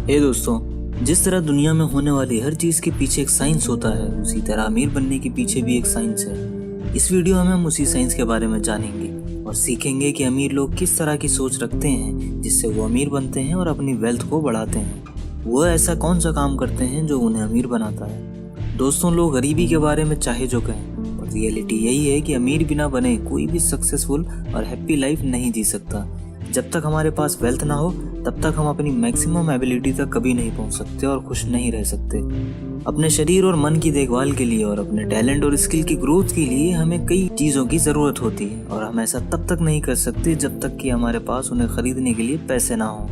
दोस्तों, जिस तरह दुनिया में होने वाली हर चीज़ के पीछे एक साइंस होता है, उसी तरह अमीर बनने के पीछे भी एक साइंस है। इस वीडियो में हम उसी साइंस के बारे में जानेंगे और सीखेंगे कि अमीर लोग किस तरह की सोच रखते हैं जिससे वो अमीर बनते हैं और अपनी वेल्थ को बढ़ाते हैं। वो ऐसा कौन सा काम करते हैं जो उन्हें अमीर बनाता है। दोस्तों, लोग गरीबी के बारे में चाहे जो कहें, और रियलिटी यही है कि अमीर बिना बने कोई भी सक्सेसफुल और हैप्पी लाइफ नहीं जी सकता। जब तक हमारे पास वेल्थ ना हो तब तक हम अपनी मैक्सिमम एबिलिटी तक कभी नहीं पहुंच सकते और खुश नहीं रह सकते। अपने शरीर और मन की देखभाल के लिए और अपने टैलेंट और स्किल की ग्रोथ के लिए हमें कई चीज़ों की ज़रूरत होती है, और हम ऐसा तब तक नहीं कर सकते जब तक कि हमारे पास उन्हें खरीदने के लिए पैसे ना हो।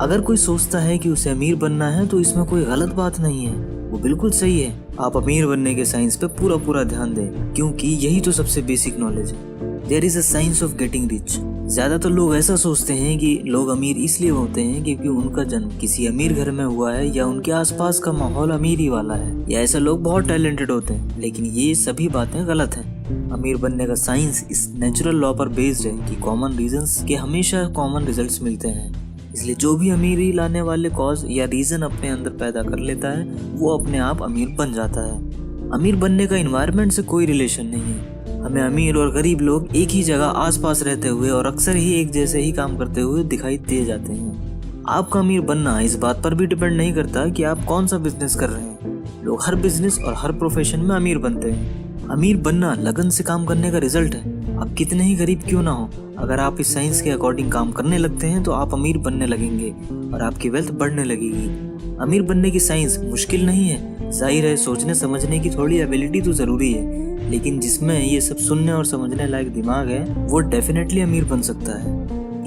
अगर कोई सोचता है कि उसे अमीर बनना है तो इसमें कोई गलत बात नहीं है, वो बिल्कुल सही है। आप अमीर बनने के साइंस पे पूरा ध्यान दें, क्योंकि यही तो सबसे बेसिक नॉलेज है। There is a science of getting rich. ज्यादातर लोग ऐसा सोचते हैं कि लोग अमीर इसलिए होते हैं क्योंकि उनका जन्म किसी अमीर घर में हुआ है या उनके आसपास का माहौल अमीरी वाला है, या ऐसे लोग बहुत टैलेंटेड होते हैं। लेकिन ये सभी बातें गलत हैं। अमीर बनने का साइंस इस नेचुरल लॉ पर बेस्ड है कि कॉमन रीजंस के हमेशा कॉमन रिजल्ट्स मिलते हैं। इसलिए जो भी अमीरी लाने वाले कॉज या रीजन अपने अंदर पैदा कर लेता है वो अपने आप अमीर बन जाता है। अमीर बनने का एनवायरनमेंट से कोई रिलेशन नहीं है। हमें अमीर और गरीब लोग एक ही जगह आसपास रहते हुए और अक्सर ही एक जैसे ही काम करते हुए दिखाई दे जाते हैं। आपका अमीर बनना इस बात पर भी डिपेंड नहीं करता कि आप कौन सा बिजनेस कर रहे हैं। लोग हर बिजनेस और हर प्रोफेशन में अमीर बनते हैं। अमीर बनना लगन से काम करने का रिजल्ट है। आप कितने ही गरीब क्यों ना हो, अगर आप इस साइंस के अकॉर्डिंग काम करने लगते हैं तो आप अमीर बनने लगेंगे और आपकी वेल्थ बढ़ने लगेगी। अमीर बनने की साइंस मुश्किल नहीं है। जाहिर है, सोचने समझने की थोड़ी एबिलिटी तो जरूरी है, लेकिन जिसमें ये सब सुनने और समझने लायक दिमाग है वो डेफिनेटली अमीर बन सकता है।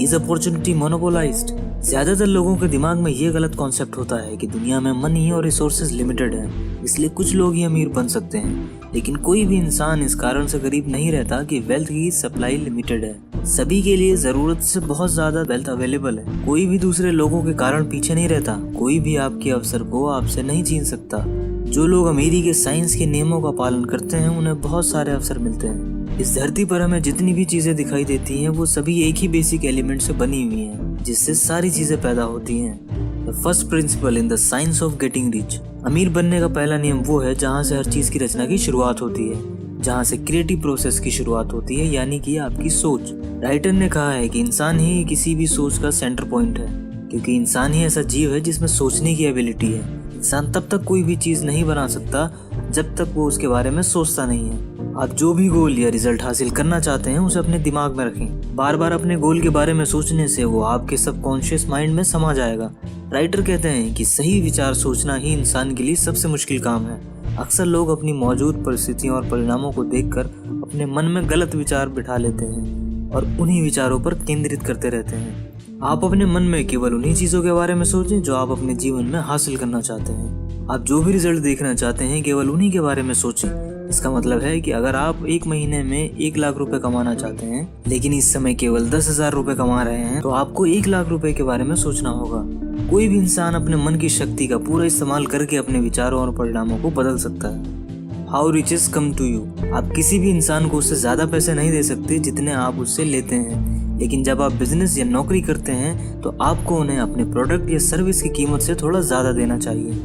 Is opportunity monopolised. ज्यादातर लोगों के दिमाग में ये गलत कॉन्सेप्ट होता है कि दुनिया में मनी और रिसोर्सेज लिमिटेड है, इसलिए कुछ लोग ही अमीर बन सकते हैं। लेकिन कोई भी इंसान इस कारण से गरीब नहीं रहता कि वेल्थ की सप्लाई लिमिटेड है। सभी के लिए जरूरत से बहुत ज्यादा वेल्थ अवेलेबल है। कोई भी दूसरे लोगों के कारण पीछे नहीं रहता। कोई भी आपके अवसर को आपसे नहीं छीन सकता। जो लोग अमीरी के साइंस के नियमों का पालन करते हैं उन्हें बहुत सारे अवसर मिलते हैं। इस धरती पर हमें जितनी भी चीजें दिखाई देती हैं वो सभी एक ही बेसिक एलिमेंट से बनी हुई हैं, जिससे सारी चीजें पैदा होती हैं। The first principle in the science of getting rich. अमीर बनने का पहला नियम वो है जहाँ से हर चीज की रचना की शुरुआत होती है, जहाँ से क्रिएटिव प्रोसेस की शुरुआत होती है, यानी कि आपकी सोच। राइटर ने कहा है कि इंसान ही किसी भी सोच का सेंटर पॉइंट है, क्योंकि इंसान ही ऐसा जीव है जिसमें सोचने की एबिलिटी है। इंसान तब तक कोई भी चीज नहीं बना सकता जब तक वो उसके बारे में सोचता नहीं है। आप जो भी गोल या रिजल्ट हासिल करना चाहते हैं उसे अपने दिमाग में रखें। बार बार अपने गोल के बारे में सोचने से वो आपके सबकॉन्शियस माइंड में समा जाएगा। राइटर कहते हैं कि सही विचार सोचना ही इंसान के लिए सबसे मुश्किल काम है। अक्सर लोग अपनी मौजूद परिस्थितियों और परिणामों को देखकर अपने मन में गलत विचार बिठा लेते हैं और उन्हीं विचारों पर केंद्रित करते रहते हैं। आप अपने मन में केवल उन्हीं चीजों के बारे में सोचें जो आप अपने जीवन में हासिल करना चाहते हैं। आप जो भी रिजल्ट देखना चाहते हैं केवल उन्हीं के बारे में सोचें। इसका मतलब है कि अगर आप एक महीने में 1 लाख रुपए कमाना चाहते हैं लेकिन इस समय केवल 10,000 रुपए कमा रहे हैं, तो आपको 1 लाख रुपए के बारे में सोचना होगा। कोई भी इंसान अपने मन की शक्ति का पूरा इस्तेमाल करके अपने विचारों और परिणामों को बदल सकता है। How riches come to you. आप किसी भी इंसान को उससे ज्यादा पैसे नहीं दे सकते जितने आप उससे लेते हैं, लेकिन जब आप बिजनेस या नौकरी करते हैं तो आपको उन्हें अपने प्रोडक्ट या सर्विस की कीमत से थोड़ा ज्यादा देना चाहिए।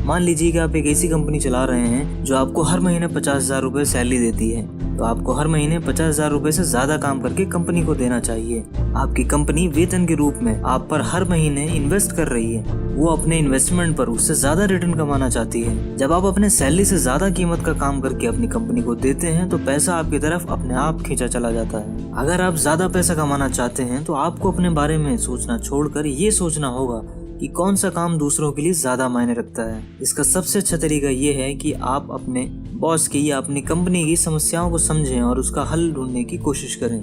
मान लीजिए कि आप एक ऐसी कंपनी चला रहे हैं जो आपको हर महीने 50,000 रुपए सैलरी देती है, तो आपको हर महीने 50,000 रुपए से ज्यादा काम करके कंपनी को देना चाहिए। आपकी कंपनी वेतन के रूप में आप पर हर महीने इन्वेस्ट कर रही है। वो अपने इन्वेस्टमेंट पर उससे ज्यादा रिटर्न कमाना चाहती है। जब आप अपने सैलरी से ज्यादा कीमत का काम करके अपनी कंपनी को देते हैं तो पैसा आपकी तरफ अपने आप खींचा चला जाता है। अगर आप ज्यादा पैसा कमाना चाहते हैं तो आपको अपने बारे में सोचना छोड़कर ये सोचना होगा कि कौन सा काम दूसरों के लिए ज्यादा मायने रखता है। इसका सबसे अच्छा तरीका ये है कि आप अपने बॉस की या अपनी कंपनी की समस्याओं को समझें और उसका हल ढूंढने की कोशिश करें।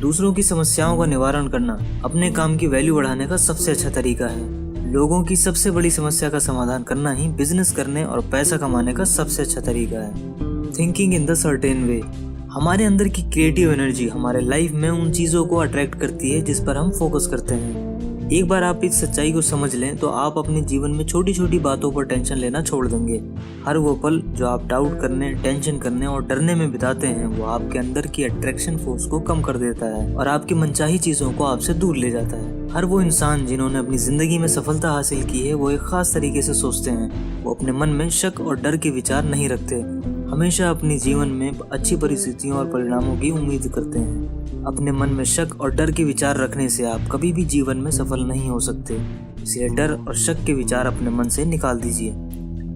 दूसरों की समस्याओं का निवारण करना अपने काम की वैल्यू बढ़ाने का सबसे अच्छा तरीका है। लोगों की सबसे बड़ी समस्या का समाधान करना ही बिजनेस करने और पैसा कमाने का सबसे अच्छा तरीका है। Thinking in the certain way. हमारे अंदर की क्रिएटिव एनर्जी हमारे लाइफ में उन चीजों को अट्रैक्ट करती है जिस पर हम फोकस करते हैं। एक बार आप इस सच्चाई को समझ लें तो आप अपने जीवन में छोटी छोटी बातों पर टेंशन लेना छोड़ देंगे। हर वो पल जो आप डाउट करने, टेंशन करने और डरने में बिताते हैं वो आपके अंदर की अट्रैक्शन फोर्स को कम कर देता है और आपकी मनचाही चीजों को आपसे दूर ले जाता है। हर वो इंसान जिन्होंने अपनी जिंदगी में सफलता हासिल की है वो एक खास तरीके से सोचते हैं। वो अपने मन में शक और डर के विचार नहीं रखते, हमेशा अपने जीवन में अच्छी परिस्थितियों और परिणामों की उम्मीद करते हैं। अपने मन में शक और डर के विचार रखने से आप कभी भी जीवन में सफल नहीं हो सकते। इसलिए डर और शक के विचार अपने मन से निकाल दीजिए।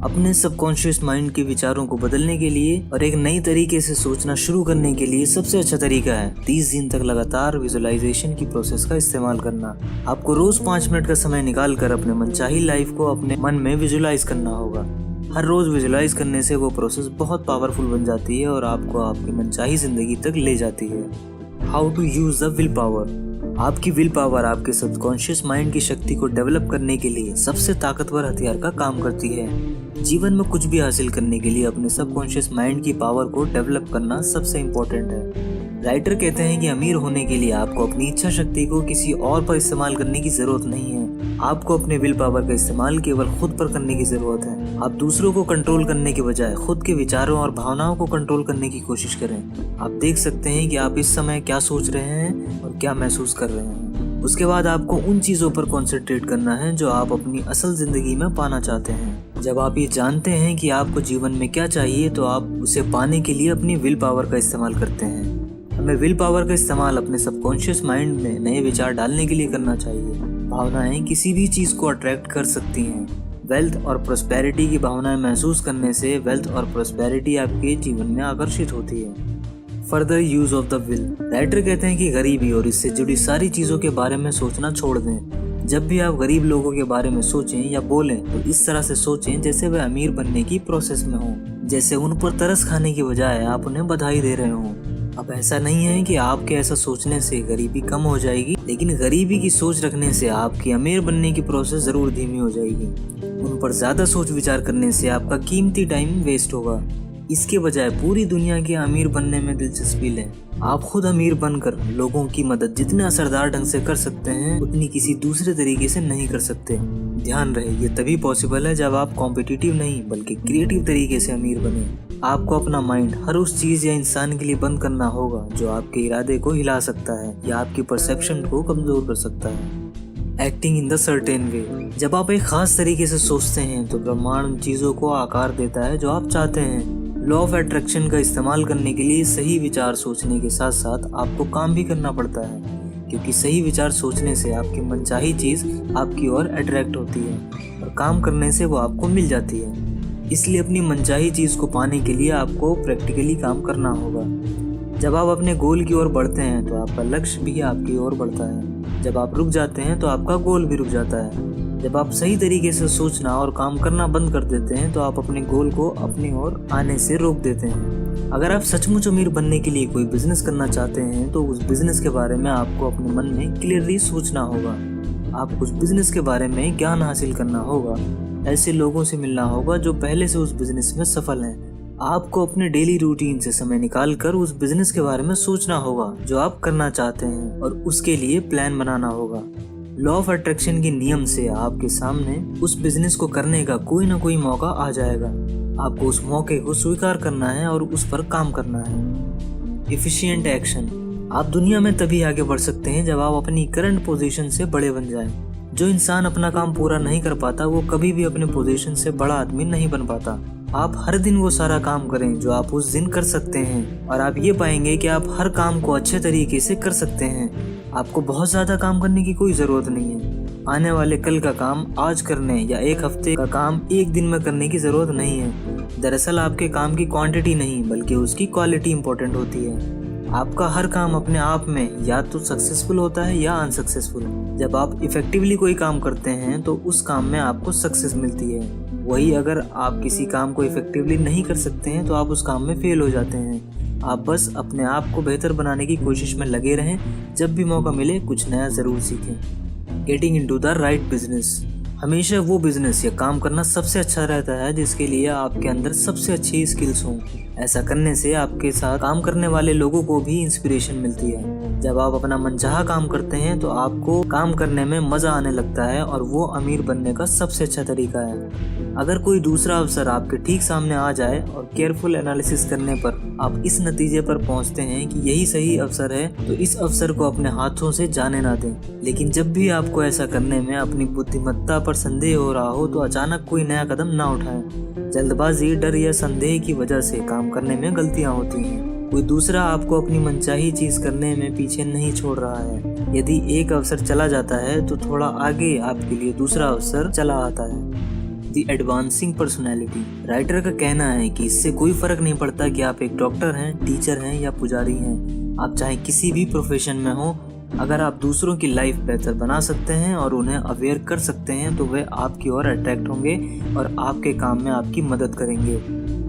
अपने सबकॉन्शियस माइंड के विचारों को बदलने के लिए और एक नई तरीके से सोचना शुरू करने के लिए सबसे अच्छा तरीका है 30 दिन तक लगातार विजुअलाइजेशन की प्रोसेस का इस्तेमाल करना। आपको रोज 5 मिनट का समय निकाल कर अपने मनचाही लाइफ को अपने मन में विजुअलाइज करना होगा। हर रोज विजुअलाइज करने से वो प्रोसेस बहुत पावरफुल बन जाती है और आपको आपकी मनचाही जिंदगी तक ले जाती है। How to use the will power. आपकी विल पावर आपके सबकॉन्शियस माइंड की शक्ति को डेवलप करने के लिए सबसे ताकतवर हथियार का काम करती है। जीवन में कुछ भी हासिल करने के लिए अपने सबकॉन्शियस माइंड की पावर को डेवलप करना सबसे इम्पोर्टेंट है। राइटर कहते हैं कि अमीर होने के लिए आपको अपनी इच्छा शक्ति को किसी और पर इस्तेमाल करने की जरूरत नहीं है। आपको अपने विल पावर का इस्तेमाल केवल खुद पर करने की जरूरत है। आप दूसरों को कंट्रोल करने के बजाय खुद के विचारों और भावनाओं को कंट्रोल करने की कोशिश करें। आप देख सकते हैं कि आप इस समय क्या सोच रहे हैं और क्या महसूस कर रहे हैं। उसके बाद आपको उन चीजों पर कॉन्सेंट्रेट करना है जो आप अपनी असल जिंदगी में पाना चाहते हैं। जब आप ये जानते हैं कि आपको जीवन में क्या चाहिए तो आप उसे पाने के लिए अपनी विल पावर का इस्तेमाल करते हैं। हमें विल पावर का इस्तेमाल अपने सबकॉन्शियस माइंड में नए विचार डालने के लिए करना चाहिए। भावनाएं किसी भी चीज को अट्रैक्ट कर सकती हैं। वेल्थ और प्रोस्पेरिटी की भावनाएं महसूस करने से वेल्थ और प्रोस्पेरिटी आपके जीवन में आकर्षित होती है। Further use of the will. Writer कहते हैं कि गरीबी और इससे जुड़ी सारी चीजों के बारे में सोचना छोड़ दें। जब भी आप गरीब लोगों के बारे में सोचें या बोलें तो इस तरह से सोचें जैसे वे अमीर बनने की प्रोसेस में हों, जैसे उन पर तरस खाने की बजाय आप उन्हें बधाई दे रहे हों। अब ऐसा नहीं है कि आपके ऐसा सोचने से गरीबी कम हो जाएगी, लेकिन गरीबी की सोच रखने से आपकी अमीर बनने की प्रोसेस जरूर धीमी हो जाएगी। उन पर ज्यादा सोच विचार करने से आपका कीमती टाइम वेस्ट होगा। इसके बजाय पूरी दुनिया के अमीर बनने में दिलचस्पी लें। आप खुद अमीर बनकर लोगों की मदद जितने असरदार ढंग से कर सकते हैं उतनी किसी दूसरे तरीके से नहीं कर सकते। ध्यान रहे ये तभी पॉसिबल है जब आप कॉम्पिटिटिव नहीं बल्कि क्रिएटिव तरीके से अमीर बने। आपको अपना माइंड हर उस चीज या इंसान के लिए बंद करना होगा जो आपके इरादे को हिला सकता है या आपकी परसेप्शन को कमजोर कर सकता है। Acting in the certain way. जब आप एक खास तरीके से सोचते हैं तो ब्रह्मांड उन चीजों को आकार देता है जो आप चाहते हैं। लॉ ऑफ अट्रैक्शन का इस्तेमाल करने के लिए सही विचार सोचने के साथ साथ आपको काम भी करना पड़ता है, क्योंकि सही विचार सोचने से आपकी मनचाही चीज आपकी ओर अट्रैक्ट होती है और काम करने से वो आपको मिल जाती है। इसलिए अपनी मनचाही चीज को पाने के लिए आपको प्रैक्टिकली काम करना होगा। जब आप अपने गोल की ओर बढ़ते हैं तो आपका लक्ष्य भी आपकी ओर बढ़ता है। जब आप रुक जाते हैं तो आपका गोल भी रुक जाता है। जब आप सही तरीके से सोचना और काम करना बंद कर देते हैं तो आप अपने गोल को अपनी ओर आने से रोक देते हैं। अगर आप सचमुच अमीर बनने के लिए कोई बिजनेस करना चाहते हैं तो उस बिजनेस के बारे में आपको अपने मन में क्लियरली सोचना होगा। आपको उस बिजनेस के बारे में ज्ञान हासिल करना होगा। ऐसे लोगों से मिलना होगा जो पहले से उस बिजनेस में सफल हैं। आपको अपने डेली रूटीन से समय निकाल कर उस बिजनेस के बारे में सोचना होगा जो आप करना चाहते हैं और उसके लिए प्लान बनाना होगा। लॉ ऑफ अट्रैक्शन के नियम से आपके सामने उस बिजनेस को करने का कोई ना कोई मौका आ जाएगा। आपको उस मौके को स्वीकार करना है और उस पर काम करना है। Efficient action. आप दुनिया में तभी आगे बढ़ सकते हैं जब आप अपनी करंट पोजीशन से बड़े बन जाएं। जो इंसान अपना काम पूरा नहीं कर पाता वो कभी भी अपने पोजीशन से बड़ा आदमी नहीं बन पाता। आप हर दिन वो सारा काम करें जो आप उस दिन कर सकते हैं और आप ये पाएंगे कि आप हर काम को अच्छे तरीके से कर सकते हैं। आपको बहुत ज्यादा काम करने की कोई जरूरत नहीं है। आने वाले कल का काम आज करने या एक हफ्ते का काम एक दिन में करने की जरूरत नहीं है। दरअसल आपके काम की क्वांटिटी नहीं बल्कि उसकी क्वालिटी इंपॉर्टेंट होती है। आपका हर काम अपने आप में या तो सक्सेसफुल होता है या अनसक्सेसफुल। जब आप इफेक्टिवली कोई काम करते हैं तो उस काम में आपको सक्सेस मिलती है। वही अगर आप किसी काम को इफेक्टिवली नहीं कर सकते हैं तो आप उस काम में फेल हो जाते हैं। आप बस अपने आप को बेहतर बनाने की कोशिश में लगे रहें। जब भी मौका मिले कुछ नया जरूर सीखें। Getting into the right business. हमेशा वो बिजनेस या काम करना सबसे अच्छा रहता है जिसके लिए आपके अंदर सबसे अच्छी स्किल्स हों। ऐसा करने से आपके साथ काम करने वाले लोगों को भी इंस्पिरेशन मिलती है। जब आप अपना मनचाहा काम करते हैं तो आपको काम करने में मजा आने लगता है और वो अमीर बनने का सबसे अच्छा तरीका है। अगर कोई दूसरा अवसर आपके ठीक सामने आ जाए और केयरफुल एनालिसिस करने पर आप इस नतीजे पर पहुंचते हैं कि यही सही अवसर है, तो इस अवसर को अपने हाथों से जाने ना दें। लेकिन जब भी आपको ऐसा करने में अपनी बुद्धिमत्ता पर संदेह हो रहा हो तो अचानक कोई नया कदम ना उठाएं। जल्दबाजी, डर या संदेह की वजह से काम करने में गलतियां होती हैं। कोई दूसरा आपको अपनी मनचाही चीज करने में पीछे नहीं छोड़ रहा है। यदि एक अवसर चला जाता है तो थोड़ा आगे आपके लिए दूसरा अवसर चला आता है। The advancing personality. राइटर का कहना है कि इससे कोई फर्क नहीं पड़ता कि आप एक डॉक्टर हैं, टीचर हैं या पुजारी हैं। आप चाहे किसी भी प्रोफेशन में हो, अगर आप दूसरों की लाइफ बेहतर बना सकते हैं और उन्हें अवेयर कर सकते हैं तो वे आपकी ओर अट्रैक्ट होंगे और आपके काम में आपकी मदद करेंगे।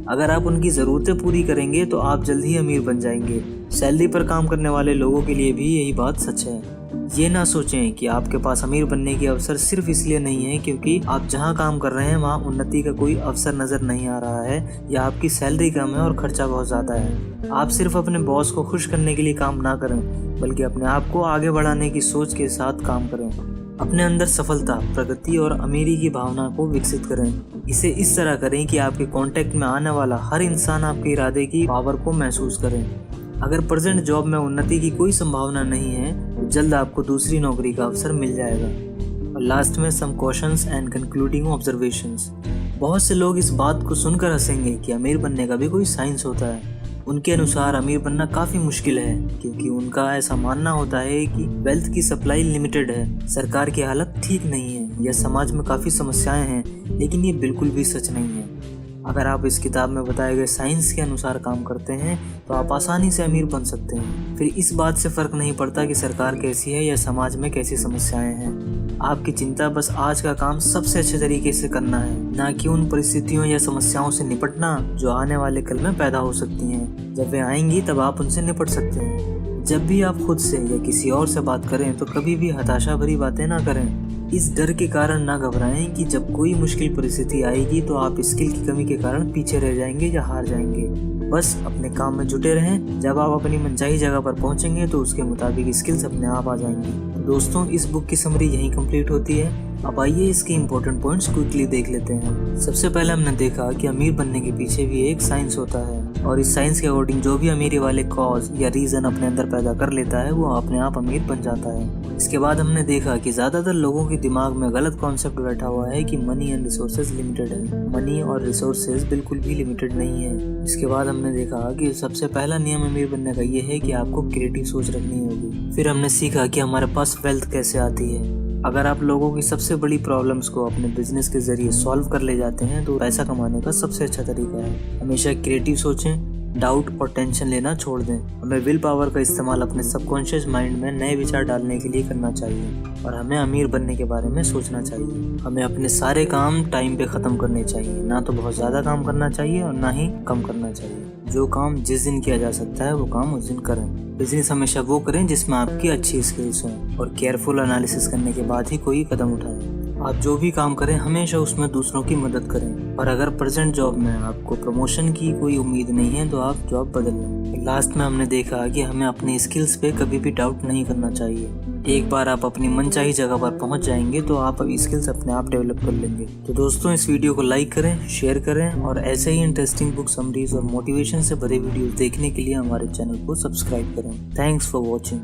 अगर आप उनकी ज़रूरतें पूरी करेंगे तो आप जल्द ही अमीर बन जाएंगे। सैलरी पर काम करने वाले लोगों के लिए भी यही बात सच है। ये ना सोचें कि आपके पास अमीर बनने के अवसर सिर्फ इसलिए नहीं है क्योंकि आप जहां काम कर रहे हैं वहां उन्नति का कोई अवसर नजर नहीं आ रहा है या आपकी सैलरी कम है और खर्चा बहुत ज़्यादा है। आप सिर्फ अपने बॉस को खुश करने के लिए काम ना करें, बल्कि अपने आप को आगे बढ़ाने की सोच के साथ काम करें। अपने अंदर सफलता, प्रगति और अमीरी की भावना को विकसित करें। इसे इस तरह करें कि आपके कांटेक्ट में आने वाला हर इंसान आपके इरादे की पावर को महसूस करे। अगर प्रेजेंट जॉब में उन्नति की कोई संभावना नहीं है तो जल्द आपको दूसरी नौकरी का अवसर मिल जाएगा। और लास्ट में some questions and concluding observations. बहुत से लोग इस बात को सुनकर हंसेंगे कि अमीर बनने का भी कोई साइंस होता है। उनके अनुसार अमीर बनना काफी मुश्किल है क्योंकि उनका ऐसा मानना होता है कि वेल्थ की सप्लाई लिमिटेड है, सरकार की हालत ठीक नहीं है या समाज में काफी समस्याएं हैं, लेकिन ये बिल्कुल भी सच नहीं है। अगर आप इस किताब में बताए गए साइंस के अनुसार काम करते हैं तो आप आसानी से अमीर बन सकते हैं। फिर इस बात से फर्क नहीं पड़ता कि सरकार कैसी है या समाज में कैसी समस्याएं हैं। आपकी चिंता बस आज का काम सबसे अच्छे तरीके से करना है, ना कि उन परिस्थितियों या समस्याओं से निपटना जो आने वाले कल में पैदा हो सकती हैं। जब वे आएंगी तब आप उनसे निपट सकते हैं। जब भी आप खुद से या किसी और से बात करें तो कभी भी हताशा भरी बातें ना करें। इस डर के कारण ना घबराएं कि जब कोई मुश्किल परिस्थिति आएगी तो आप स्किल की कमी के कारण पीछे रह जाएंगे या हार जाएंगे। बस अपने काम में जुटे रहें। जब आप अपनी मनचाही जगह पर पहुंचेंगे तो उसके मुताबिक स्किल्स अपने आप आ जाएंगी। तो दोस्तों, इस बुक की समरी यहीं कंप्लीट होती है। अब आइए इसके इम्पोर्टेंट पॉइंट्स क्विकली देख लेते हैं। सबसे पहले हमने देखा कि अमीर बनने के पीछे भी एक साइंस होता है और इस साइंस के अकॉर्डिंग जो भी अमीरी वाले कॉज या रीजन अपने अंदर पैदा कर लेता है वो अपने आप अमीर बन जाता है। इसके बाद हमने देखा कि ज्यादातर लोगों के दिमाग में गलत कॉन्सेप्ट बैठा हुआ है कि मनी एंड रिसोर्सेज लिमिटेड है। मनी और रिसोर्सेज बिल्कुल भी लिमिटेड नहीं है। इसके बाद हमने देखा कि सबसे पहला नियम अमीर बनने का ये है कि आपको क्रिएटिव सोच रखनी होगी। फिर हमने सीखा कि हमारे पास वेल्थ कैसे आती है। अगर आप लोगों की सबसे बड़ी प्रॉब्लम्स को अपने बिजनेस के जरिए सॉल्व कर ले जाते हैं तो पैसा कमाने का सबसे अच्छा तरीका है। हमेशा क्रिएटिव सोचें, डाउट और टेंशन लेना छोड़ दें। हमें विल पावर का इस्तेमाल अपने सबकॉन्शियस माइंड में नए विचार डालने के लिए करना चाहिए और हमें अमीर बनने के बारे में सोचना चाहिए। हमें अपने सारे काम टाइम पे खत्म करने चाहिए, ना तो बहुत ज्यादा काम करना चाहिए और ना ही कम करना चाहिए। जो काम जिस दिन किया जा सकता है वो काम उस दिन करें। बिजनेस हमेशा वो करें जिसमें आपकी अच्छी स्किल्स हों और केयरफुल एनालिसिस करने के बाद ही कोई कदम उठाएं। आप जो भी काम करें हमेशा उसमें दूसरों की मदद करें और अगर प्रेजेंट जॉब में आपको प्रमोशन की कोई उम्मीद नहीं है तो आप जॉब बदल लें। लास्ट में हमने देखा कि हमें अपनी स्किल्स पे कभी भी डाउट नहीं करना चाहिए। एक बार आप अपनी मनचाही जगह पर पहुंच जाएंगे तो आप स्किल्स अपने आप डेवलप कर लेंगे। तो दोस्तों, इस वीडियो को लाइक करें, शेयर करें और ऐसे ही इंटरेस्टिंग बुक समरीज और मोटिवेशन से भरे वीडियोस देखने के लिए हमारे चैनल को सब्सक्राइब करें। Thanks for watching.